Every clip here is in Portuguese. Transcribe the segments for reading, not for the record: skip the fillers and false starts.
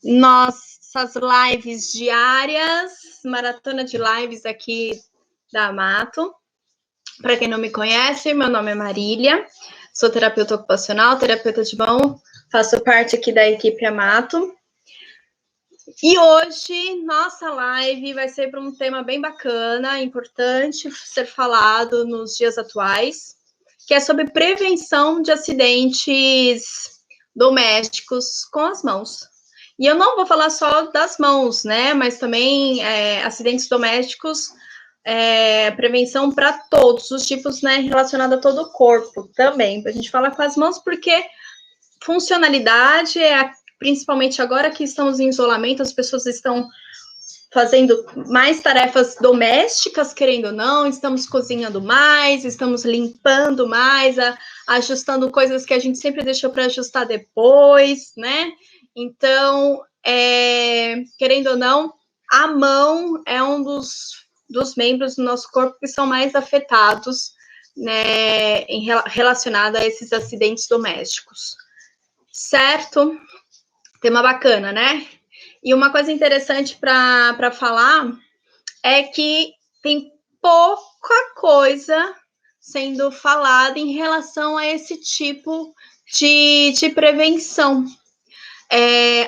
nossas lives diárias, maratona de lives aqui da Amato. Para quem não me conhece, meu nome é Marília, sou terapeuta ocupacional, terapeuta de mão, faço parte aqui da equipe Amato. E hoje, nossa live vai ser para um tema bem bacana, importante ser falado nos dias atuais, que é sobre prevenção de acidentes domésticos com as mãos. E eu não vou falar só das mãos, né? Mas também acidentes domésticos, prevenção para todos os tipos, né? Relacionado a todo o corpo também. A gente fala com as mãos porque funcionalidade principalmente agora que estamos em isolamento, as pessoas estão fazendo mais tarefas domésticas, querendo ou não, estamos cozinhando mais, estamos limpando mais, ajustando coisas que a gente sempre deixou para ajustar depois, né? Então, querendo ou não, a mão é um dos membros do nosso corpo que são mais afetados, né, relacionado a esses acidentes domésticos. Certo? Tema bacana, né? E uma coisa interessante para falar é que tem pouca coisa sendo falada em relação a esse tipo de prevenção.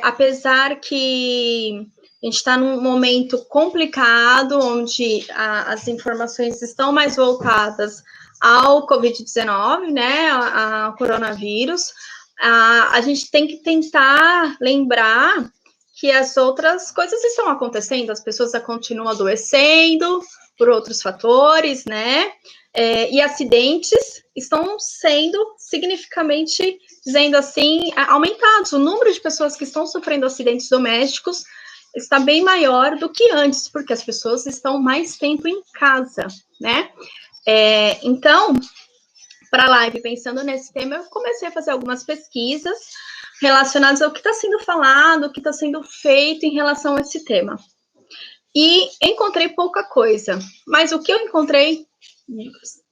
Apesar que a gente está num momento complicado, onde as informações estão mais voltadas ao Covid-19, né, ao coronavírus, a gente tem que tentar lembrar que as outras coisas estão acontecendo, as pessoas continuam adoecendo por outros fatores, né, e acidentes estão sendo significativamente, dizendo assim, aumentados. O número de pessoas que estão sofrendo acidentes domésticos está bem maior do que antes, porque as pessoas estão mais tempo em casa, né? Então, para a live, pensando nesse tema, eu comecei a fazer algumas pesquisas relacionadas ao que está sendo falado, o que está sendo feito em relação a esse tema. E encontrei pouca coisa, mas o que eu encontrei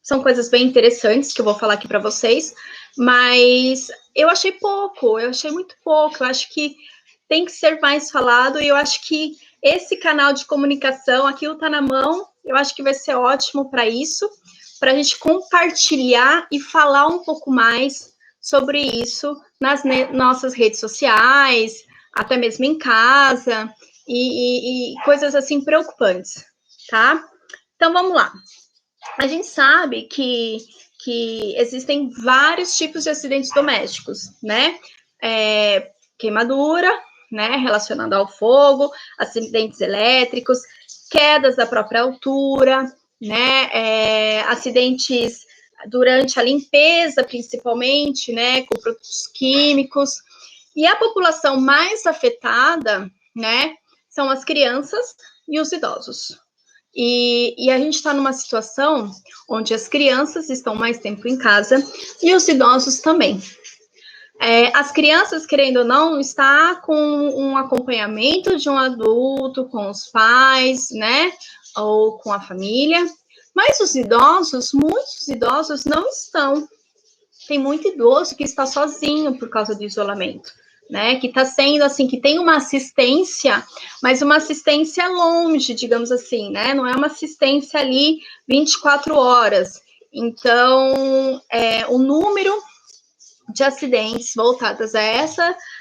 são coisas bem interessantes que eu vou falar aqui para vocês, mas eu achei pouco, eu achei muito pouco, eu acho que tem que ser mais falado, e eu acho que esse canal de comunicação, aqui o Tá Na Mão, eu acho que vai ser ótimo para isso, para a gente compartilhar e falar um pouco mais sobre isso nas nossas redes sociais, até mesmo em casa, e coisas assim preocupantes, tá? Então, vamos lá. A gente sabe que existem vários tipos de acidentes domésticos, né? Queimadura, né, relacionada ao fogo, acidentes elétricos, quedas da própria altura, né, acidentes durante a limpeza, principalmente, né, com produtos químicos. E a população mais afetada, né, são as crianças e os idosos. E a gente está numa situação onde as crianças estão mais tempo em casa e os idosos também. As crianças, querendo ou não, está com um acompanhamento de um adulto, com os pais, né, ou com a família, mas os idosos, muitos idosos não estão. Tem muito idoso que está sozinho por causa do isolamento, né, que está sendo assim, que tem uma assistência, mas uma assistência longe, digamos assim, né, não é uma assistência ali 24 horas. Então, o número de acidentes voltadas a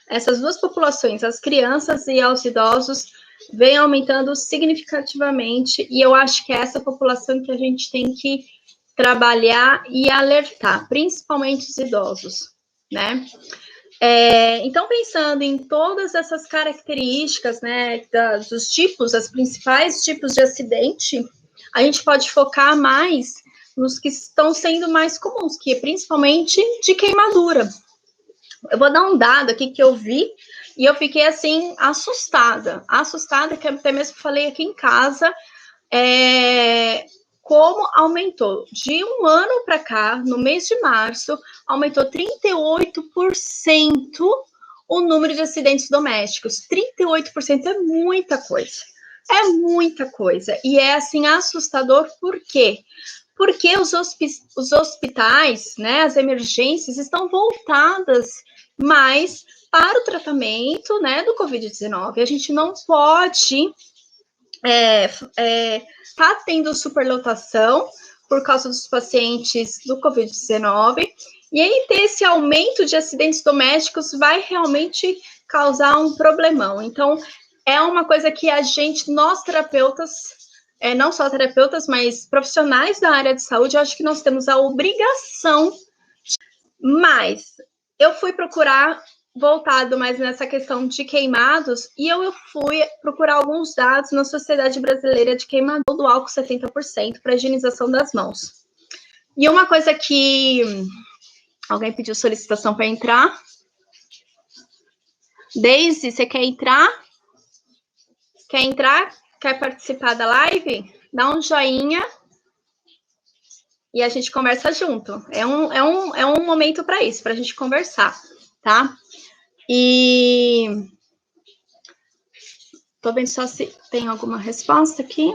essas duas populações, as crianças e aos idosos, vem aumentando significativamente, e eu acho que é essa população que a gente tem que trabalhar e alertar, principalmente os idosos, né? Então, pensando em todas essas características, né, dos tipos, os principais tipos de acidente, a gente pode focar mais nos que estão sendo mais comuns, que é principalmente de queimadura. Eu vou dar um dado aqui que eu vi e eu fiquei, assim, assustada, que até mesmo falei aqui em casa, como aumentou. De um ano para cá, no mês de março, aumentou 38% o número de acidentes domésticos. 38% é muita coisa. É muita coisa. E é, assim, assustador, por quê? Porque os hospitais, né, as emergências, estão voltadas mais para o tratamento, né, do Covid-19. A gente não pode tá tendo superlotação por causa dos pacientes do Covid-19, e aí ter esse aumento de acidentes domésticos vai realmente causar um problemão. Então, é uma coisa que a gente, nós terapeutas, não só terapeutas, mas profissionais da área de saúde, eu acho que nós temos a obrigação. Mas eu fui procurar voltado mais nessa questão de queimados, e eu fui procurar alguns dados na Sociedade Brasileira de Queimador do Álcool 70% para higienização das mãos. E uma coisa que alguém pediu solicitação para entrar. Daisy, você quer entrar? Quer entrar? Quer participar da live? Dá um joinha e a gente conversa junto. É um momento para isso, para a gente conversar, tá? E tô vendo só se tem alguma resposta aqui.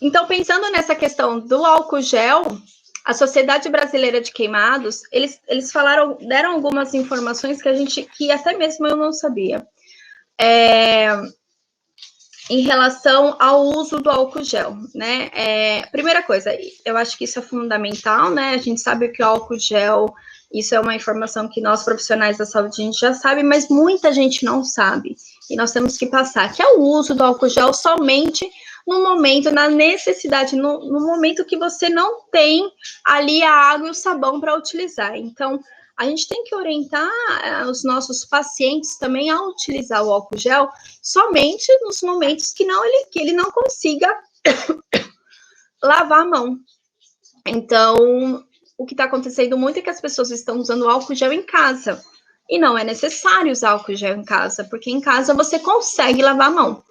Então, pensando nessa questão do álcool gel, a Sociedade Brasileira de Queimados, eles falaram, deram algumas informações que até mesmo eu não sabia. Em relação ao uso do álcool gel, né? Primeira coisa, eu acho que isso é fundamental, né? A gente sabe que o álcool gel, isso é uma informação que nós profissionais da saúde a gente já sabe, mas muita gente não sabe. E nós temos que passar, que é o uso do álcool gel somente no momento, na necessidade, no momento que você não tem ali a água e o sabão para utilizar. Então, a gente tem que orientar os nossos pacientes também a utilizar o álcool gel somente nos momentos que ele não consiga lavar a mão. Então, o que está acontecendo muito é que as pessoas estão usando álcool gel em casa. E não é necessário usar álcool gel em casa, porque em casa você consegue lavar a mão.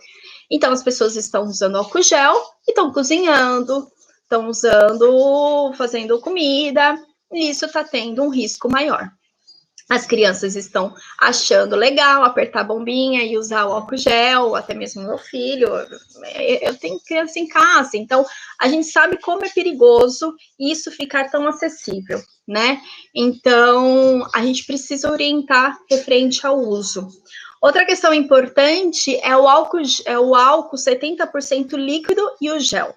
Então, as pessoas estão usando álcool gel e estão cozinhando, estão usando, fazendo comida, e isso está tendo um risco maior. As crianças estão achando legal apertar a bombinha e usar o álcool gel, até mesmo meu filho. Eu tenho criança em casa, então a gente sabe como é perigoso isso ficar tão acessível, né? Então, a gente precisa orientar referente ao uso. Outra questão importante é o álcool 70% líquido e o gel.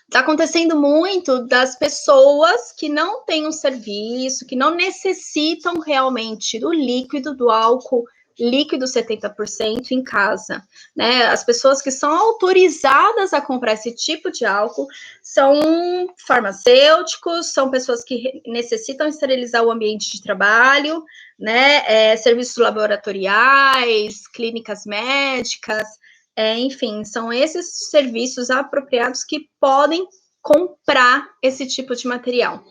Está acontecendo muito das pessoas que não têm um serviço, que não necessitam realmente do líquido, do álcool líquido 70% em casa, né? As pessoas que são autorizadas a comprar esse tipo de álcool são farmacêuticos, são pessoas que necessitam esterilizar o ambiente de trabalho, né? Serviços laboratoriais, clínicas médicas, enfim, são esses serviços apropriados que podem comprar esse tipo de material.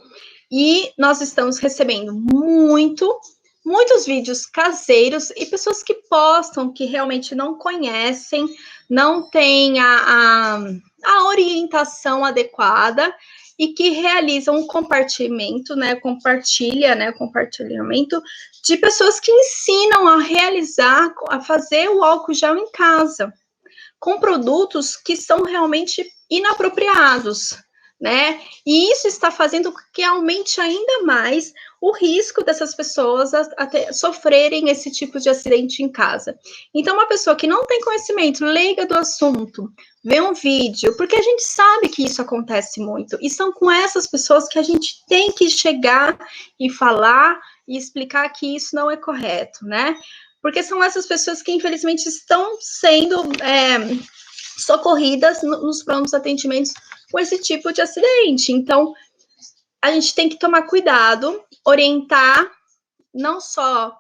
E nós estamos recebendo muitos vídeos caseiros e pessoas que postam que realmente não conhecem, não têm a orientação adequada e que realizam um compartilhamento de pessoas que ensinam a fazer o álcool gel em casa, com produtos que são realmente inapropriados, né? E isso está fazendo com que aumente ainda mais o risco dessas pessoas sofrerem esse tipo de acidente em casa. Então, uma pessoa que não tem conhecimento, leiga do assunto, vê um vídeo, porque a gente sabe que isso acontece muito, e são com essas pessoas que a gente tem que chegar e falar e explicar que isso não é correto, né? Porque são essas pessoas que, infelizmente, estão sendo socorridas nos prontos atendimentos com esse tipo de acidente. Então, a gente tem que tomar cuidado, orientar não só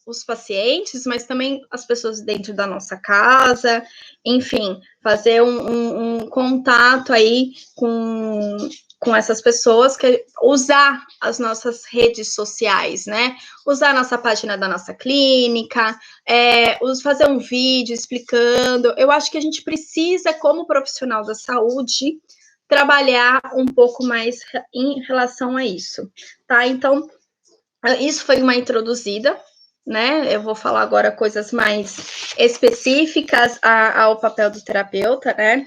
os pacientes, mas também as pessoas dentro da nossa casa, enfim, fazer um contato aí com essas pessoas, usar as nossas redes sociais, né? Usar a nossa página da nossa clínica, fazer um vídeo explicando. Eu acho que a gente precisa, como profissional da saúde, trabalhar um pouco mais em relação a isso, tá? Então, isso foi uma introduzida, né? Eu vou falar agora coisas mais específicas ao papel do terapeuta, né?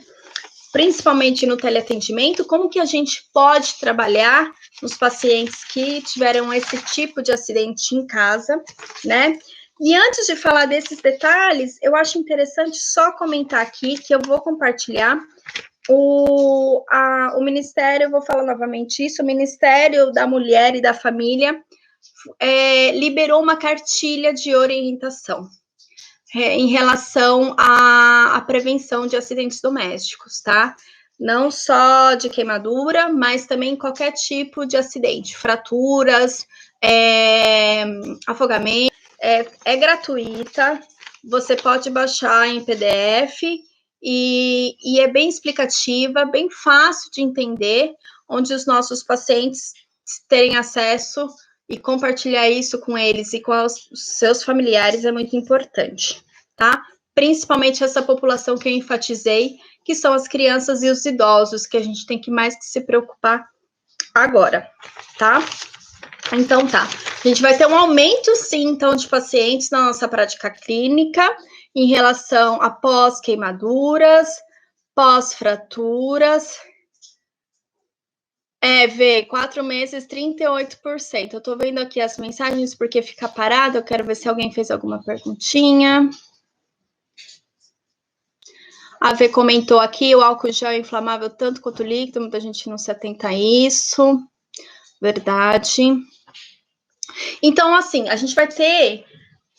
principalmente no teleatendimento, como que a gente pode trabalhar nos pacientes que tiveram esse tipo de acidente em casa, né? E antes de falar desses detalhes, eu acho interessante só comentar aqui que eu vou compartilhar o Ministério, eu vou falar novamente isso, o Ministério da Mulher e da Família liberou uma cartilha de orientação em relação à prevenção de acidentes domésticos, tá? Não só de queimadura, mas também qualquer tipo de acidente, fraturas, afogamento, é gratuita, você pode baixar em PDF e é bem explicativa, bem fácil de entender, onde os nossos pacientes terem acesso e compartilhar isso com eles e com os seus familiares é muito importante, tá? Principalmente essa população que eu enfatizei, que são as crianças e os idosos, que a gente tem que mais que se preocupar agora, tá? Então, tá. A gente vai ter um aumento, sim, então, de pacientes na nossa prática clínica em relação a pós-queimaduras, pós-fraturas. Vê, 4 meses, 38%. Eu tô vendo aqui as mensagens porque fica parado. Eu quero ver se alguém fez alguma perguntinha. A V comentou aqui, o álcool gel é inflamável tanto quanto o líquido, muita gente não se atenta a isso. Verdade. Então, assim, a gente vai ter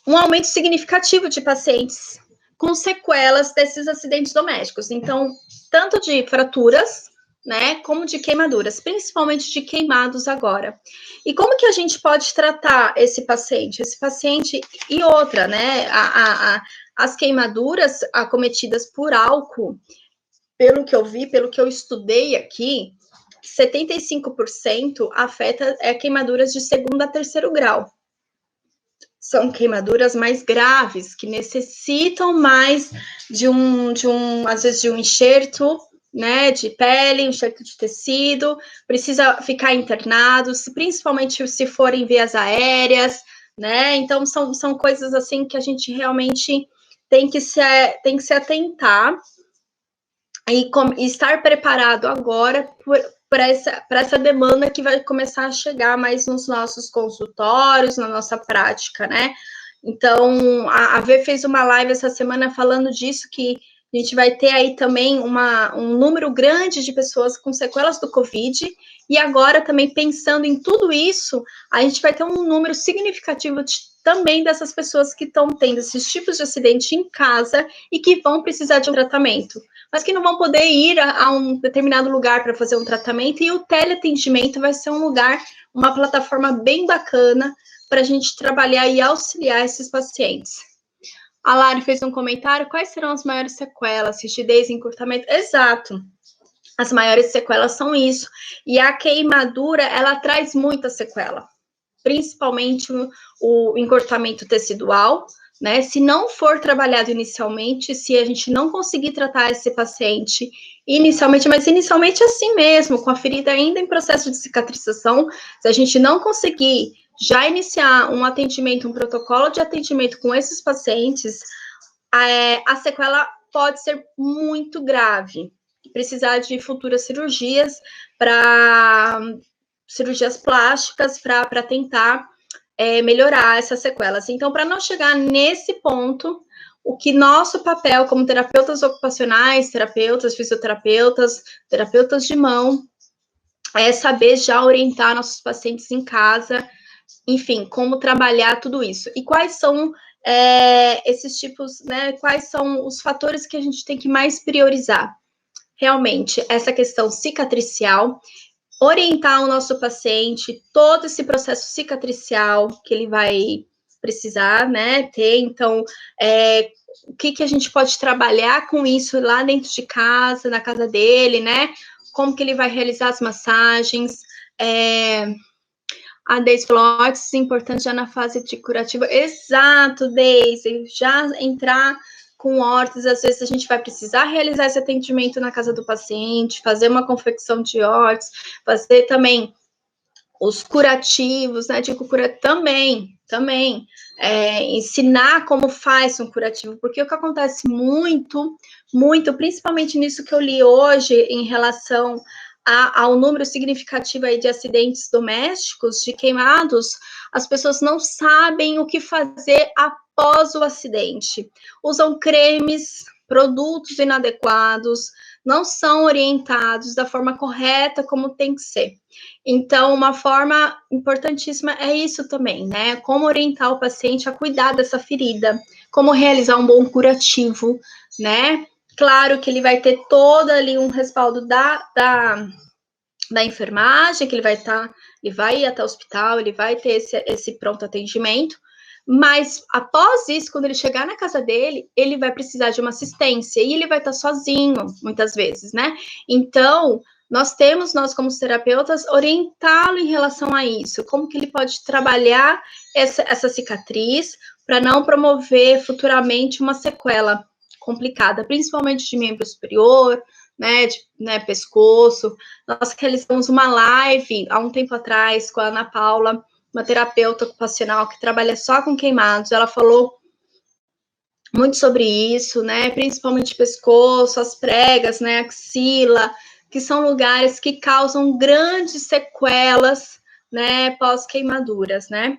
um aumento significativo de pacientes com sequelas desses acidentes domésticos. Então, tanto de fraturas, né, como de queimaduras, principalmente de queimados agora. E como que a gente pode tratar esse paciente? Esse paciente e outra, né, as queimaduras acometidas por álcool, pelo que eu vi, pelo que eu estudei aqui, 75% afeta queimaduras de 2º a 3º grau. São queimaduras mais graves, que necessitam mais às vezes, de um enxerto, né, de pele, um enxerto de tecido, precisa ficar internado, principalmente se forem vias aéreas, né, então são coisas assim que a gente realmente tem que se atentar e estar preparado agora para essa demanda que vai começar a chegar mais nos nossos consultórios, na nossa prática, né? Então, a V fez uma live essa semana falando disso, que a gente vai ter aí também um número grande de pessoas com sequelas do Covid, e agora também pensando em tudo isso, a gente vai ter um número significativo também dessas pessoas que estão tendo esses tipos de acidente em casa e que vão precisar de um tratamento, mas que não vão poder ir a um determinado lugar para fazer um tratamento, e o teleatendimento vai ser um lugar, uma plataforma bem bacana para a gente trabalhar e auxiliar esses pacientes. A Lari fez um comentário, quais serão as maiores sequelas? Rigidez, encurtamento? Exato. As maiores sequelas são isso. E a queimadura, ela traz muita sequela, principalmente o encurtamento tecidual, né? Se não for trabalhado inicialmente, se a gente não conseguir tratar esse paciente inicialmente, mas inicialmente assim mesmo, com a ferida ainda em processo de cicatrização, se a gente não conseguir já iniciar um atendimento, um protocolo de atendimento com esses pacientes, a sequela pode ser muito grave, precisar de futuras cirurgias, cirurgias plásticas, para tentar melhorar essas sequelas. Então, para não chegar nesse ponto, o que nosso papel como terapeutas ocupacionais, terapeutas, fisioterapeutas, terapeutas de mão, é saber já orientar nossos pacientes em casa, enfim, como trabalhar tudo isso. E quais são esses tipos, né? Quais são os fatores que a gente tem que mais priorizar? Realmente, essa questão cicatricial, orientar o nosso paciente, todo esse processo cicatricial que ele vai precisar, né, ter. Então, o que a gente pode trabalhar com isso lá dentro de casa, na casa dele, né? Como que ele vai realizar as massagens, a Deise falou, órteses importante já na fase de curativa. Exato, Deise, já entrar com órteses, às vezes a gente vai precisar realizar esse atendimento na casa do paciente, fazer uma confecção de órteses, fazer também os curativos, né? Digo também, ensinar como faz um curativo, porque o que acontece muito, principalmente nisso que eu li hoje, em relação ao número significativo aí de acidentes domésticos, de queimados, as pessoas não sabem o que fazer após o acidente. Usam cremes, produtos inadequados, não são orientados da forma correta como tem que ser. Então, uma forma importantíssima é isso também, né? Como orientar o paciente a cuidar dessa ferida, como realizar um bom curativo, né? Claro que ele vai ter todo ali um respaldo da enfermagem, que ele vai ir até o hospital, ele vai ter esse pronto atendimento, mas após isso, quando ele chegar na casa dele, ele vai precisar de uma assistência e ele vai estar sozinho, muitas vezes, né? Então, nós como terapeutas, orientá-lo em relação a isso, como que ele pode trabalhar essa cicatriz para não promover futuramente uma sequela complicada, principalmente de membro superior, né, pescoço. Nós realizamos uma live há um tempo atrás com a Ana Paula, uma terapeuta ocupacional que trabalha só com queimados. Ela falou muito sobre isso, né, principalmente pescoço, as pregas, né, axila, que são lugares que causam grandes sequelas, né, pós-queimaduras, né.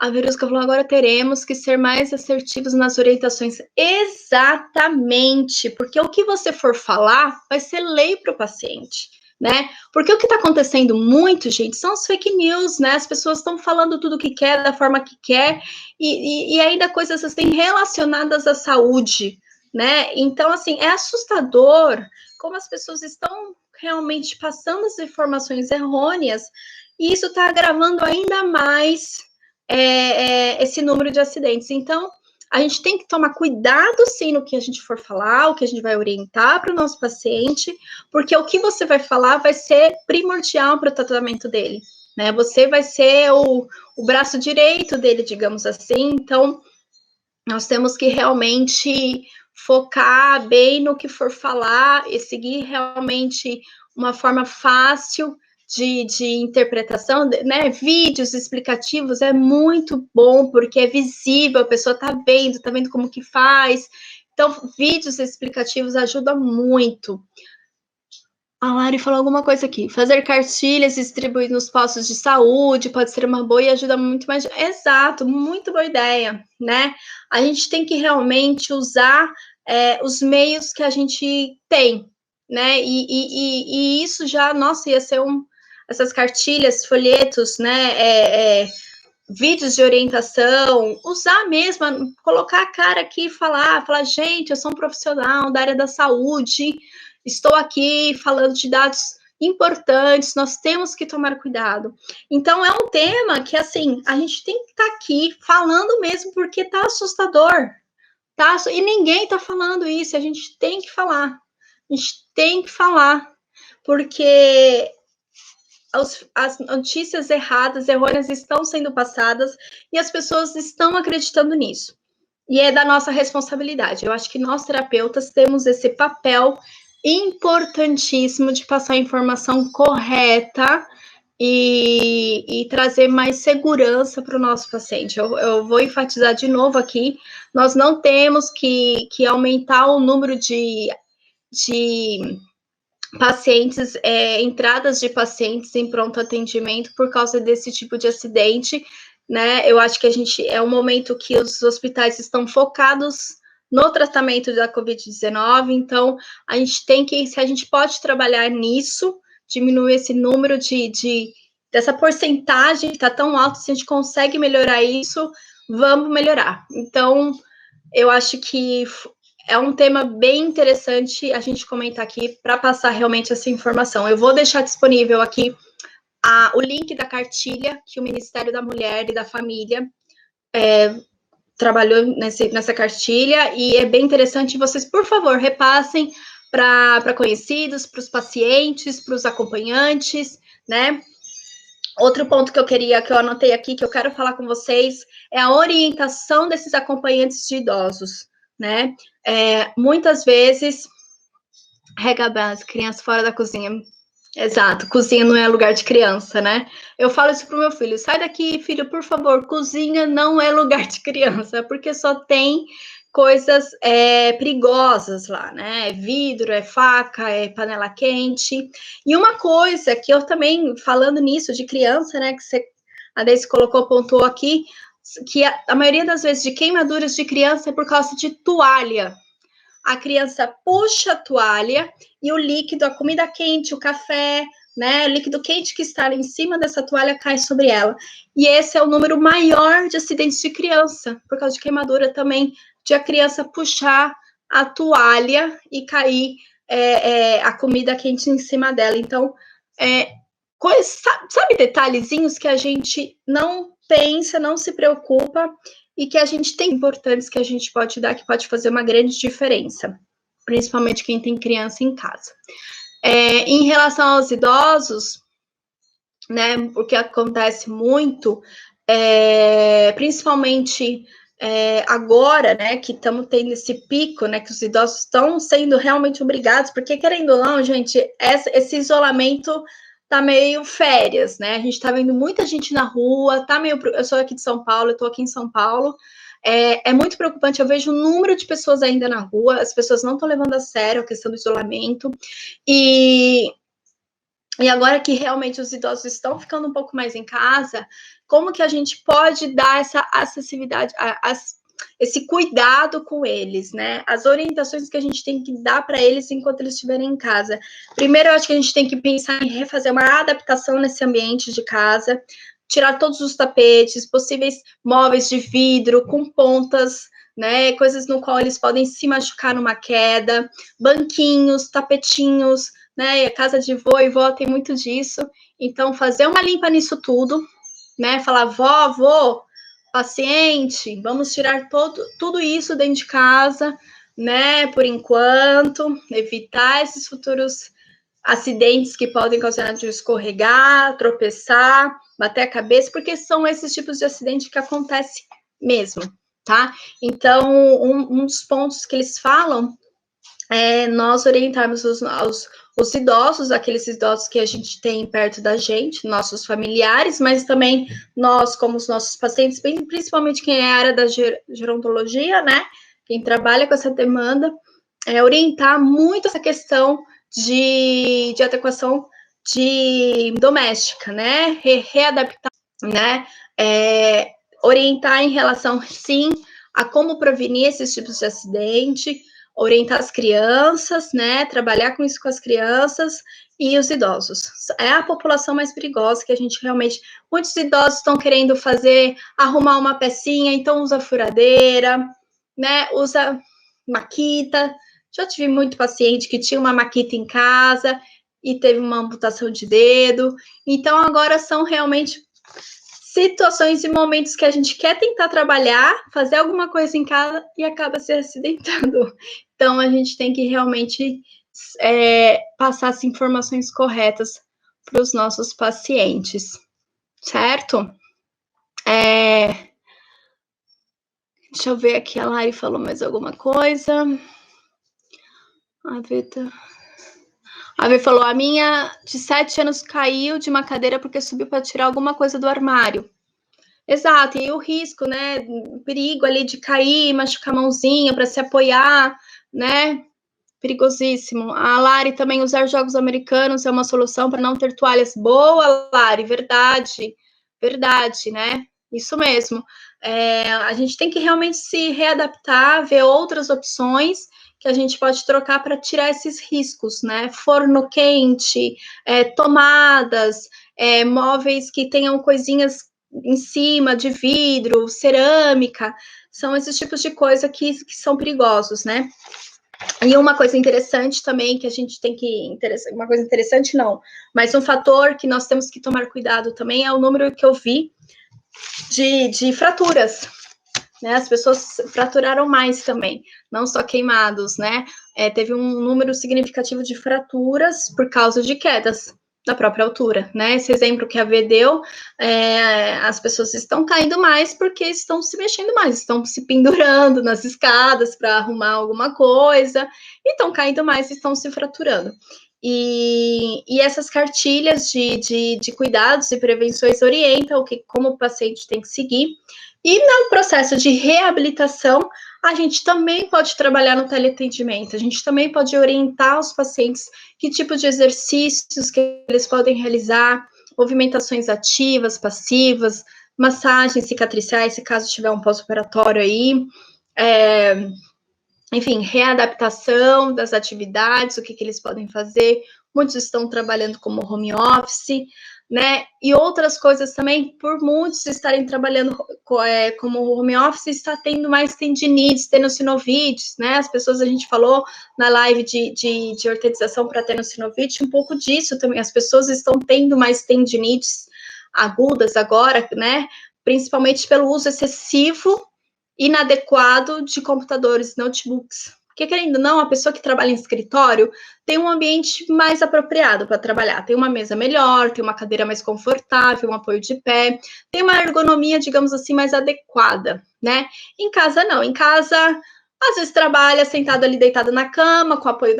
A Verusca falou, agora teremos que ser mais assertivos nas orientações. Exatamente, porque o que você for falar vai ser lei para o paciente, né? Porque o que está acontecendo muito, gente, são as fake news, né? As pessoas estão falando tudo o que quer, da forma que quer, e ainda coisas assim relacionadas à saúde, né? Então, assim, é assustador como as pessoas estão realmente passando as informações errôneas, e isso está agravando ainda mais esse número de acidentes. Então, a gente tem que tomar cuidado, sim, no que a gente for falar, o que a gente vai orientar para o nosso paciente, porque o que você vai falar vai ser primordial para o tratamento dele, né? Você vai ser o braço direito dele, digamos assim. Então, nós temos que realmente focar bem no que for falar e seguir realmente uma forma fácil de interpretação, né? Vídeos explicativos é muito bom, porque é visível, a pessoa tá vendo como que faz. Então, vídeos explicativos ajudam muito. A Lari falou alguma coisa aqui. Fazer cartilhas e distribuir nos postos de saúde pode ser uma boa e ajuda muito mais. Exato, muito boa ideia, né? A gente tem que realmente usar os meios que a gente tem, né? E isso já, nossa, ia ser essas cartilhas, folhetos, né? Vídeos de orientação, usar mesmo, colocar a cara aqui e falar, gente, eu sou um profissional da área da saúde, estou aqui falando de dados importantes, nós temos que tomar cuidado. Então, é um tema que, assim, a gente tem que estar aqui falando mesmo, porque está assustador, tá? E ninguém está falando isso, a gente tem que falar, porque as notícias errôneas estão sendo passadas e as pessoas estão acreditando nisso. E é da nossa responsabilidade. Eu acho que nós, terapeutas, temos esse papel importantíssimo de passar a informação correta e trazer mais segurança para o nosso paciente. Eu vou enfatizar de novo aqui, nós não temos que aumentar o número de pacientes, entradas de pacientes em pronto atendimento por causa desse tipo de acidente, né? Eu acho que é um momento que os hospitais estão focados no tratamento da Covid-19, então a gente tem que, se a gente pode trabalhar nisso, diminuir esse número dessa porcentagem que está tão alta, se a gente consegue melhorar isso, vamos melhorar. Então, eu acho que é um tema bem interessante a gente comentar aqui para passar realmente essa informação. Eu vou deixar disponível aqui o link da cartilha que o Ministério da Mulher e da Família trabalhou nessa cartilha, e é bem interessante. Vocês, por favor, repassem para conhecidos, para os pacientes, para os acompanhantes, né? Outro ponto que eu anotei aqui, que eu quero falar com vocês, é a orientação desses acompanhantes de idosos, né? Muitas vezes, rega básica, criança fora da cozinha. Exato, cozinha não é lugar de criança, né? Eu falo isso pro meu filho, sai daqui, filho, por favor, cozinha não é lugar de criança, porque só tem coisas perigosas lá, né? É vidro, é faca, é panela quente. E uma coisa que eu também, falando nisso de criança, né, que você, a Deise colocou, pontuou aqui, que a maioria das vezes de queimaduras de criança é por causa de toalha. A criança puxa a toalha e o líquido, a comida quente, o café, né, o líquido quente que está em cima dessa toalha cai sobre ela. E esse é o número maior de acidentes de criança, por causa de queimadura também, de a criança puxar a toalha e cair a comida quente em cima dela. Então, sabe detalhezinhos que a gente não pensa, não se preocupa, e que a gente tem importantes que a gente pode dar, que pode fazer uma grande diferença, principalmente quem tem criança em casa. Em relação aos idosos, né, o que acontece muito, principalmente agora, né, que estamos tendo esse pico, né, que os idosos estão sendo realmente obrigados, porque querendo ou não, gente, esse isolamento tá meio férias, né? A gente tá vendo muita gente na rua, tá meio. Eu sou aqui de São Paulo, eu tô aqui em São Paulo. É muito preocupante. Eu vejo o número de pessoas ainda na rua, as pessoas não estão levando a sério a questão do isolamento. E agora que realmente os idosos estão ficando um pouco mais em casa, como que a gente pode dar essa acessibilidade, esse cuidado com eles, né? As orientações que a gente tem que dar para eles enquanto eles estiverem em casa. Primeiro, eu acho que a gente tem que pensar em refazer uma adaptação nesse ambiente de casa, tirar todos os tapetes, possíveis móveis de vidro com pontas, né? Coisas no qual eles podem se machucar numa queda, banquinhos, tapetinhos, né? E a casa de vô e vó tem muito disso. Então, fazer uma limpa nisso tudo, né? Falar, vó, vô, paciente, vamos tirar tudo isso dentro de casa, né? Por enquanto, evitar esses futuros acidentes que podem causar de escorregar, tropeçar, bater a cabeça, porque são esses tipos de acidente que acontece mesmo, tá? Então, um dos pontos que eles falam nós orientarmos os idosos, aqueles idosos que a gente tem perto da gente, nossos familiares, mas também nós, como os nossos pacientes, principalmente quem é a área da gerontologia, né? Quem trabalha com essa demanda, orientar muito essa questão de adequação de doméstica, né? Readaptar, né? Orientar em relação, sim, a como prevenir esses tipos de acidente, orientar as crianças, né? Trabalhar com isso com as crianças e os idosos. É a população mais perigosa que a gente realmente. Muitos idosos estão querendo arrumar uma pecinha, então usa furadeira, né? Usa maquita. Já tive muito paciente que tinha uma maquita em casa e teve uma amputação de dedo. Então, agora são realmente situações e momentos que a gente quer tentar trabalhar, fazer alguma coisa em casa e acaba se acidentando. Então, a gente tem que realmente passar as informações corretas para os nossos pacientes, certo? Deixa eu ver aqui, a Lari falou mais alguma coisa. A Vê falou, a minha de 7 anos caiu de uma cadeira porque subiu para tirar alguma coisa do armário. Exato, e o risco, né? O perigo ali de cair, machucar a mãozinha para se apoiar, né? Perigosíssimo. A Lari também usar jogos americanos é uma solução para não ter toalhas. Boa, Lari, verdade, verdade, né? Isso mesmo. A gente tem que realmente se readaptar, ver outras opções que a gente pode trocar para tirar esses riscos, né? Forno quente, tomadas, móveis que tenham coisinhas em cima de vidro, cerâmica, são esses tipos de coisa que são perigosos, né? E uma coisa interessante também que a gente tem que. Uma coisa interessante não, mas um fator que nós temos que tomar cuidado também é o número que eu vi de fraturas. Né? As pessoas fraturaram mais também, não só queimados, né? Teve um número significativo de fraturas por causa de quedas da própria altura, né? Esse exemplo que a V deu, as pessoas estão caindo mais porque estão se mexendo mais, estão se pendurando nas escadas para arrumar alguma coisa, e estão caindo mais e estão se fraturando. E essas cartilhas de cuidados e prevenções orientam como o paciente tem que seguir. E no processo de reabilitação, a gente também pode trabalhar no teleatendimento, a gente também pode orientar os pacientes que tipo de exercícios que eles podem realizar, movimentações ativas, passivas, massagens cicatriciais, se caso tiver um pós-operatório aí, enfim, readaptação das atividades, o que eles podem fazer. Muitos estão trabalhando como home office, né? E outras coisas também, por muitos estarem trabalhando como home office, está tendo mais tendinites, tenossinovites, né? As pessoas, a gente falou na live de ortetização para tenossinovite, um pouco disso também. As pessoas estão tendo mais tendinites agudas agora, né? Principalmente pelo uso excessivo inadequado de computadores, notebooks. Porque, querendo ou não, a pessoa que trabalha em escritório tem um ambiente mais apropriado para trabalhar. Tem uma mesa melhor, tem uma cadeira mais confortável, um apoio de pé, tem uma ergonomia, digamos assim, mais adequada, né? Em casa, não. Em casa, às vezes trabalha sentado ali, deitado na cama, com o apoio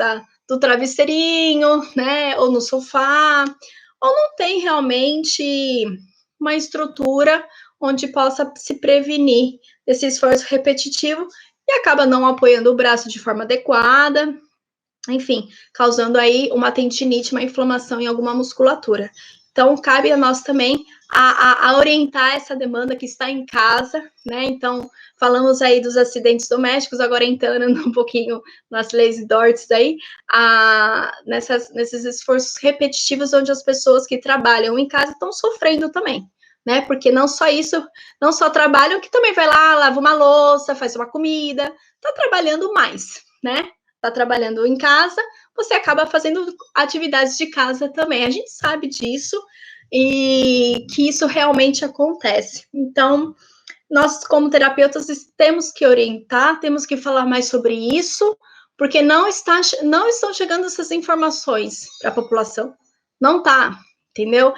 do travesseirinho, né? Ou no sofá, ou não tem realmente uma estrutura onde possa se prevenir desse esforço repetitivo e acaba não apoiando o braço de forma adequada, enfim, causando aí uma tendinite, uma inflamação em alguma musculatura. Então, cabe a nós também a orientar essa demanda que está em casa, né? Então, falamos aí dos acidentes domésticos, agora entrando um pouquinho nas leis DORTS aí, nesses esforços repetitivos onde as pessoas que trabalham em casa estão sofrendo também, né? Porque não só isso, não só trabalham, que também vai lá, lava uma louça, faz uma comida, tá trabalhando mais, né? Tá trabalhando em casa, você acaba fazendo atividades de casa também. A gente sabe disso e que isso realmente acontece. Então, nós, como terapeutas, temos que orientar, temos que falar mais sobre isso, porque não estão chegando essas informações para a população. Não tá, entendeu?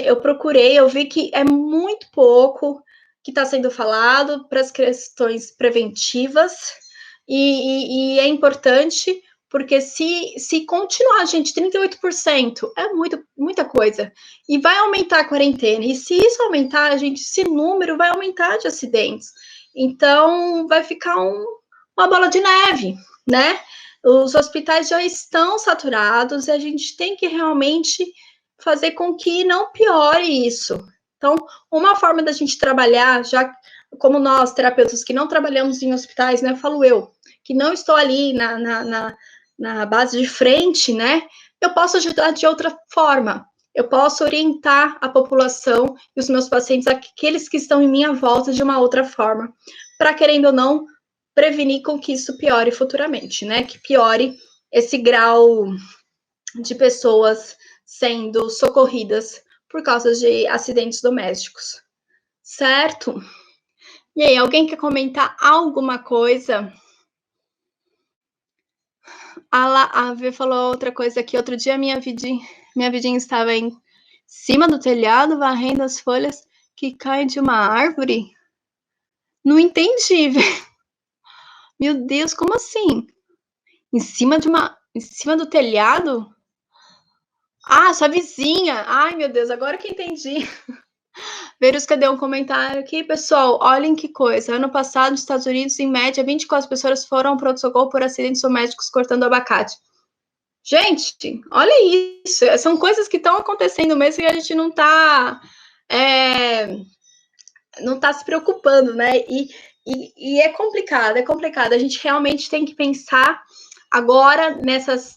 Eu procurei, eu vi que é muito pouco que está sendo falado para as questões preventivas, e é importante, porque se continuar, gente, 38% é muita coisa, e vai aumentar a quarentena, e se isso aumentar, gente, esse número vai aumentar de acidentes, então vai ficar uma bola de neve, né? Os hospitais já estão saturados, e a gente tem que realmente fazer com que não piore isso. Então, uma forma da gente trabalhar, já como nós, terapeutas que não trabalhamos em hospitais, né, falo eu, que não estou ali na base de frente, né, eu posso ajudar de outra forma. Eu posso orientar a população e os meus pacientes, aqueles que estão em minha volta, de uma outra forma, para, querendo ou não, prevenir com que isso piore futuramente, né, que piore esse grau de pessoas sendo socorridas por causa de acidentes domésticos, certo? E aí, alguém quer comentar alguma coisa? A V falou outra coisa aqui. Outro dia, minha vidinha estava em cima do telhado, varrendo as folhas que caem de uma árvore. Não entendi, velho. Meu Deus, como assim? Em cima do telhado? Ah, sua vizinha. Ai, meu Deus, agora que entendi. Verusca deu um comentário aqui, pessoal, olhem que coisa, ano passado, nos Estados Unidos, em média, 24 pessoas foram ao pronto-socorro por acidentes domésticos cortando abacate. Gente, olha isso, são coisas que estão acontecendo mesmo e a gente não está se preocupando, né? E é complicado, a gente realmente tem que pensar agora nessas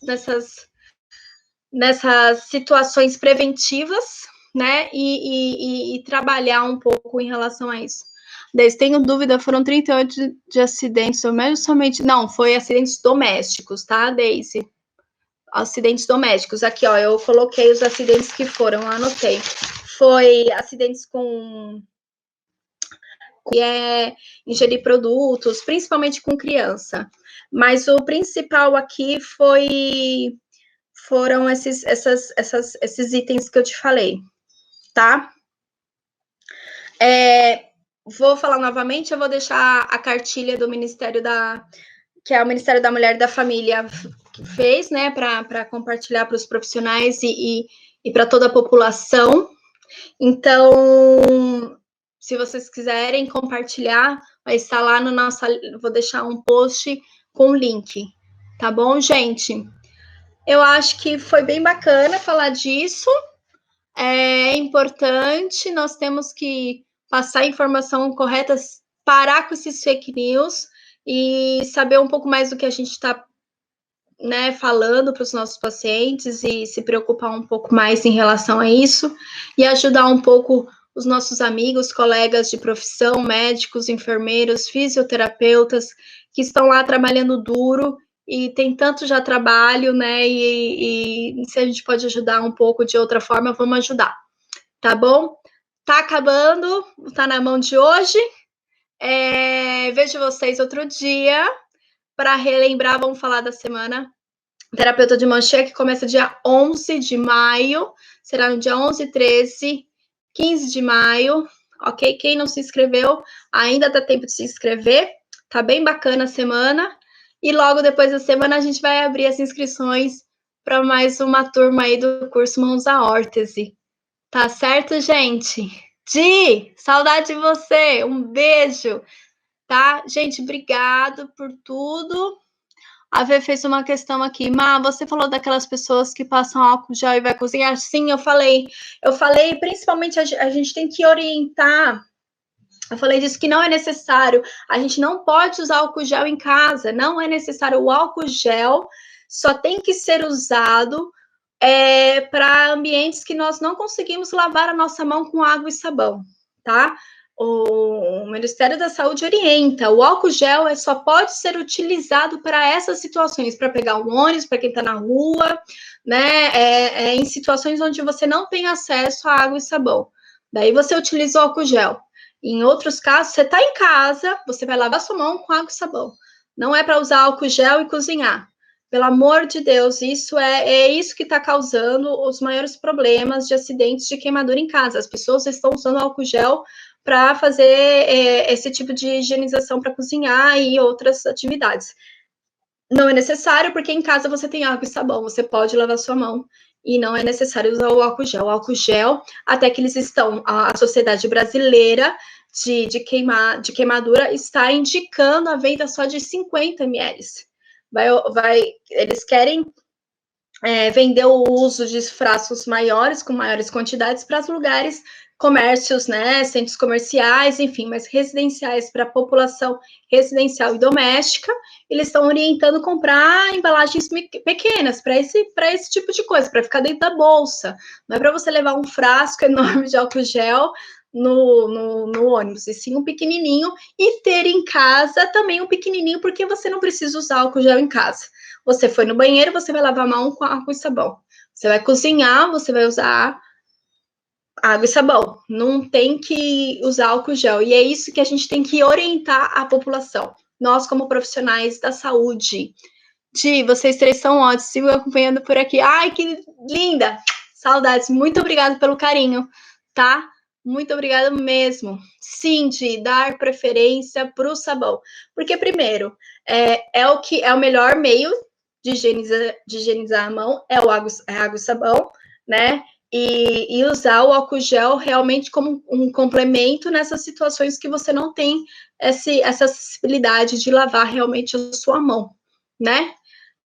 situações preventivas, né, e trabalhar um pouco em relação a isso. Deise, tenho dúvida, foram 38 de acidentes domésticos, somente... Não, foi acidentes domésticos, tá, Deise? Acidentes domésticos. Aqui, ó, eu coloquei os acidentes que foram, anotei. Foi acidentes com ingerir produtos, principalmente com criança. Mas o principal aqui foram esses itens que eu te falei, tá? Vou falar novamente, eu vou deixar a cartilha do Ministério que é o Ministério da Mulher e da Família, que fez, né, para compartilhar para os profissionais e para toda a população. Então, se vocês quiserem compartilhar, vai estar lá no nosso. Vou deixar um post com o link, tá bom, gente? Eu acho que foi bem bacana falar disso. É importante, nós temos que passar a informação correta, parar com esses fake news e saber um pouco mais do que a gente está, né, falando para os nossos pacientes e se preocupar um pouco mais em relação a isso e ajudar um pouco os nossos amigos, colegas de profissão, médicos, enfermeiros, fisioterapeutas, que estão lá trabalhando duro e tem tanto já trabalho, né? E se a gente pode ajudar um pouco de outra forma, vamos ajudar, tá bom? Tá acabando, tá na mão de hoje. Vejo vocês outro dia para relembrar. Vamos falar da semana Terapeuta de Mão Cheia, que começa dia 11 de maio, será no dia 11, 13, 15 de maio, ok? Quem não se inscreveu, ainda dá tempo de se inscrever, tá bem bacana a semana, e logo depois da semana a gente vai abrir as inscrições para mais uma turma aí do curso Mãos à Órtese, tá certo, gente? Di, saudade de você, um beijo, tá? Gente, obrigado por tudo. A Vê fez uma questão aqui. Má, você falou daquelas pessoas que passam álcool gel e vai cozinhar? Sim, eu falei. Eu falei, principalmente, a gente tem que orientar. Eu falei disso que não é necessário. A gente não pode usar álcool gel em casa. Não é necessário. O álcool gel só tem que ser usado para ambientes que nós não conseguimos lavar a nossa mão com água e sabão, tá? O Ministério da Saúde orienta, o álcool gel só pode ser utilizado para essas situações, para pegar um ônibus, para quem está na rua, né? Em situações onde você não tem acesso a água e sabão. Daí você utiliza o álcool gel. Em outros casos, você está em casa, você vai lavar sua mão com água e sabão. Não é para usar álcool gel e cozinhar. Pelo amor de Deus, isso é isso que está causando os maiores problemas de acidentes de queimadura em casa. As pessoas estão usando álcool gel para fazer esse tipo de higienização para cozinhar e outras atividades. Não é necessário, porque em casa você tem água e sabão, você pode lavar sua mão e não é necessário usar o álcool gel. O álcool gel, até que eles estão, a Sociedade Brasileira de Queimadura está indicando a venda só de 50 ml. Eles querem vender o uso de frascos maiores, com maiores quantidades, para os lugares, comércios, né, centros comerciais, enfim, mas residenciais para a população residencial e doméstica, eles estão orientando comprar embalagens pequenas para esse tipo de coisa, para ficar dentro da bolsa. Não é para você levar um frasco enorme de álcool gel no ônibus, e sim um pequenininho, e ter em casa também um pequenininho, porque você não precisa usar álcool gel em casa. Você foi no banheiro, você vai lavar a mão com água e sabão. Você vai cozinhar, você vai usar água e sabão. Não tem que usar álcool gel. E é isso que a gente tem que orientar a população. Nós, como profissionais da saúde. Di, vocês três são ótimos. Sigo acompanhando por aqui. Ai, que linda! Saudades. Muito obrigada pelo carinho, tá? Muito obrigada mesmo. Sim, Di, dar preferência para o sabão. Porque, primeiro, é o melhor meio de higienizar a mão, é água e sabão, né? E usar o álcool gel realmente como um complemento nessas situações que você não tem essa acessibilidade de lavar realmente a sua mão, né?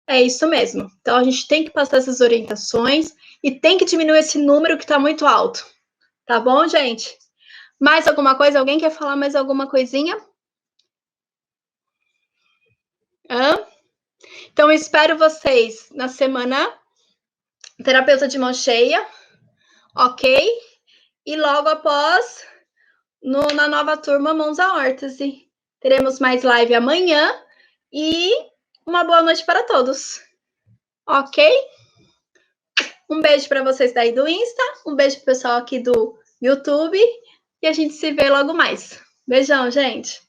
É isso mesmo. Então, a gente tem que passar essas orientações e tem que diminuir esse número que está muito alto. Tá bom, gente? Mais alguma coisa? Alguém quer falar mais alguma coisinha? Então, eu espero vocês na semana Terapeuta de Mão Cheia, ok? E logo após, na nova turma Mãos à Órtese. Teremos mais live amanhã e uma boa noite para todos, ok? Um beijo para vocês daí do Insta, um beijo pro pessoal aqui do YouTube e a gente se vê logo mais. Beijão, gente!